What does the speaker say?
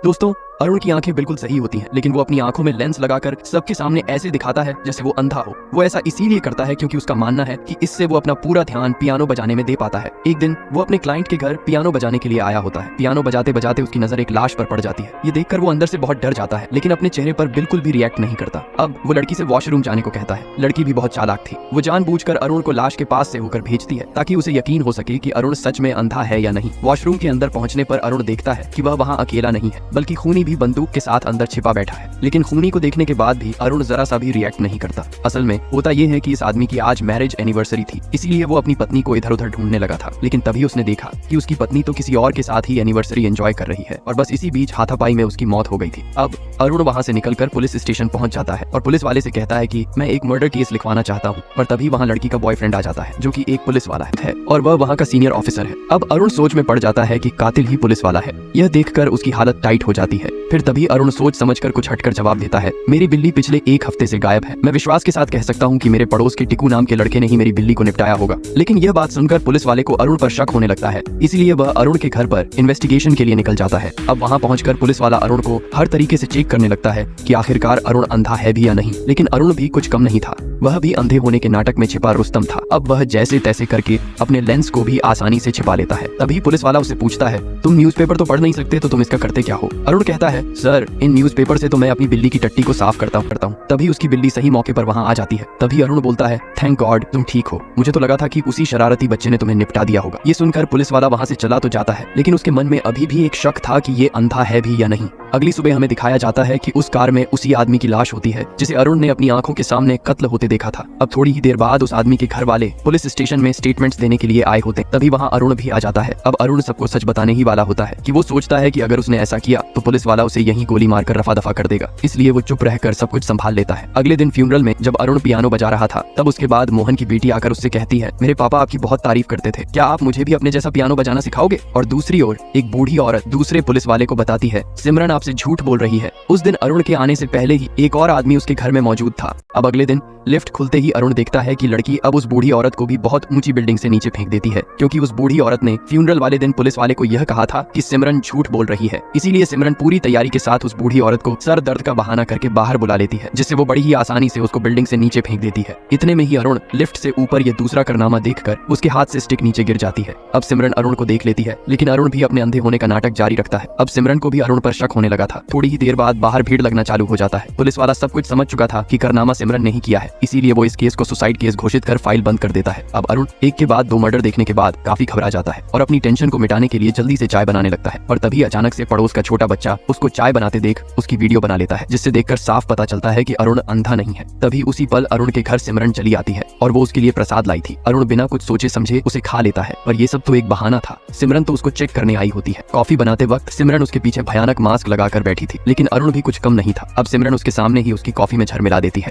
दोस्तों, अरुण की आंखें बिल्कुल सही होती हैं, लेकिन वो अपनी आंखों में लेंस लगाकर सबके सामने ऐसे दिखाता है जैसे वो अंधा हो। वो ऐसा इसीलिए करता है क्योंकि उसका मानना है कि इससे वो अपना पूरा ध्यान पियानो बजाने में दे पाता है। एक दिन वो अपने क्लाइंट के घर पियानो बजाने के लिए आया होता है। पियानो बजाते बजाते उसकी नजर एक लाश पर पड़ जाती है। ये देखकर वो अंदर से बहुत डर जाता है, लेकिन अपने चेहरे पर बिल्कुल भी रिएक्ट नहीं करता। अब वो लड़की से वॉशरूम जाने को कहता है। लड़की भी बहुत चालाक थी। वो जानबूझकर अरुण को लाश के पास से होकर भेजती है ताकि उसे यकीन हो सके कि अरुण सच में अंधा है या नहीं। वॉशरूम के अंदर पहुंचने पर अरुण देखता है कि वह वहां अकेला नहीं है, बल्कि खूनी भी बंदूक के साथ अंदर छिपा बैठा है। लेकिन खूनी को देखने के बाद भी अरुण जरा सा भी रिएक्ट नहीं करता। असल में होता यह है कि इस आदमी की आज मैरिज एनिवर्सरी थी, इसीलिए वो अपनी पत्नी को इधर उधर ढूंढने लगा था। लेकिन तभी उसने देखा कि उसकी पत्नी तो किसी और के साथ ही एनिवर्सरी एंजॉय कर रही है और बस इसी बीच हाथापाई में उसकी मौत हो गई थी। अब अरुण वहां से निकलकर पुलिस स्टेशन पहुंच जाता है और पुलिस वाले से कहता है कि मैं एक मर्डर केस लिखवाना चाहता हूँ। और तभी वहाँ लड़की का बॉयफ्रेंड आ जाता है जो कि एक पुलिस वाला है और वह वहाँ का सीनियर ऑफिसर है। अब अरुण सोच में पड़ जाता है कि कातिल ही पुलिस वाला है। यह देखकर उसकी हालत टाइट हो जाती है। फिर तभी अरुण सोच समझकर कुछ हटकर जवाब देता है, मेरी बिल्ली पिछले एक हफ्ते से गायब है। मैं विश्वास के साथ कह सकता हूँ कि मेरे पड़ोस के टिकू नाम के लड़के ने ही मेरी बिल्ली को निपटाया होगा। लेकिन यह बात सुनकर पुलिस वाले को अरुण पर शक होने लगता है, इसलिए वह अरुण के घर पर इन्वेस्टिगेशन के लिए निकल जाता है। अब वहाँ पहुंचकर पुलिस वाला अरुण को हर तरीके से चेक करने लगता है कि आखिरकार अरुण अंधा है भी या नहीं। लेकिन अरुण भी कुछ कम नहीं था, वह भी अंधे होने के नाटक में छिपा रुस्तम था। अब वह जैसे तैसे करके अपने लेंस को भी आसानी से छिपा लेता है। तभी पुलिस वाला उसे पूछता है, तुम न्यूज़पेपर तो पढ़ नहीं सकते तो तुम इसका करते क्या हो? अरुण कहता है, सर इन न्यूज़पेपर से तो मैं अपनी बिल्ली की टट्टी को साफ करता हूँ। तभी उसकी बिल्ली सही मौके पर वहाँ आ जाती है। तभी अरुण बोलता है, थैंक गॉड तुम ठीक हो, मुझे तो लगा था कि उसी शरारती बच्चे ने तुम्हें निपटा दिया होगा। ये सुनकर पुलिस वाला वहाँ से चला तो जाता है, लेकिन उसके मन में अभी भी एक शक था कि ये अंधा है भी या नहीं। अगली सुबह हमें दिखाया जाता है कि उस कार में उसी आदमी की लाश होती है जिसे अरुण ने अपनी आंखों के सामने कत्ल होते देखा था। अब थोड़ी ही देर बाद उस आदमी के घर वाले पुलिस स्टेशन में स्टेटमेंट्स देने के लिए आए होते। तभी वहाँ अरुण भी आ जाता है। अब अरुण सबको सच बताने ही वाला होता है कि वो सोचता है कि अगर उसने ऐसा किया तो पुलिस वाला उसे यहीं गोली मारकर रफा दफा कर देगा, इसलिए वो चुप रहकर सब कुछ संभाल लेता है। अगले दिन फ्यूनरल में जब अरुण पियानो बजा रहा था, तब उसके बाद मोहन की बेटी आकर उससे कहती है, मेरे पापा आपकी बहुत तारीफ करते थे, क्या आप मुझे भी अपने जैसा पियानो बजाना सिखाओगे? और दूसरी ओर एक बूढ़ी औरत दूसरे पुलिस वाले को बताती है, सिमरन आपसे झूठ बोल रही है। उस दिन अरुण के आने से पहले ही एक और आदमी उसके घर में मौजूद था। अब अगले दिन लिफ्ट खुलते ही अरुण देखता है कि लड़की अब उस बूढ़ी औरत को भी बहुत ऊंची बिल्डिंग से नीचे फेंक देती है, क्योंकि उस बूढ़ी औरत ने फ्यूनरल वाले दिन पुलिस वाले को यह कहा था कि सिमरन झूठ बोल रही है। इसीलिए सिमरन पूरी तैयारी के साथ उस बूढ़ी औरत को सर दर्द का बहाना करके बाहर बुला लेती है, जिससे वो बड़ी ही आसानी से उसको बिल्डिंग से नीचे फेंक देती है। इतने में ही अरुण लिफ्ट से ऊपर ये दूसरा कारनामा देखकर उसके हाथ से स्टिक नीचे गिर जाती है। अब सिमरन अरुण को देख लेती है, लेकिन अरुण भी अपने अंधे होने का नाटक जारी रखता है। अब सिमरन को भी अरुण पर शक होने लगा था। थोड़ी ही देर बाद बाहर भीड़ लगना चालू हो जाता है। पुलिस वाला सब कुछ समझ चुका था कि कारनामा सिमरन ने ही किया है, इसीलिए वो इस केस को सुसाइड केस घोषित कर फाइल बंद कर देता है। अब अरुण एक के बाद दो मर्डर देखने के बाद काफी घबरा जाता है और अपनी टेंशन को मिटाने के लिए जल्दी से चाय बनाने लगता है। और तभी अचानक से पड़ोस का छोटा बच्चा उसको चाय बनाते देख उसकी वीडियो बना लेता है, जिससे देखकर साफ पता चलता है कि अरुण अंधा नहीं है। तभी उसी पल अरुण के घर सिमरन चली आती है और वो उसके लिए प्रसाद लाई थी। अरुण बिना कुछ सोचे समझे उसे खा लेता है, पर ये सब तो एक बहाना था। सिमरन तो उसको चेक करने आई होती है। कॉफी बनाते वक्त सिमरन उसके पीछे भयानक मास्क लगाकर बैठी थी, लेकिन अरुण भी कुछ कम नहीं था। अब सिमरन उसके सामने ही उसकी कॉफी में झर मिला देती है।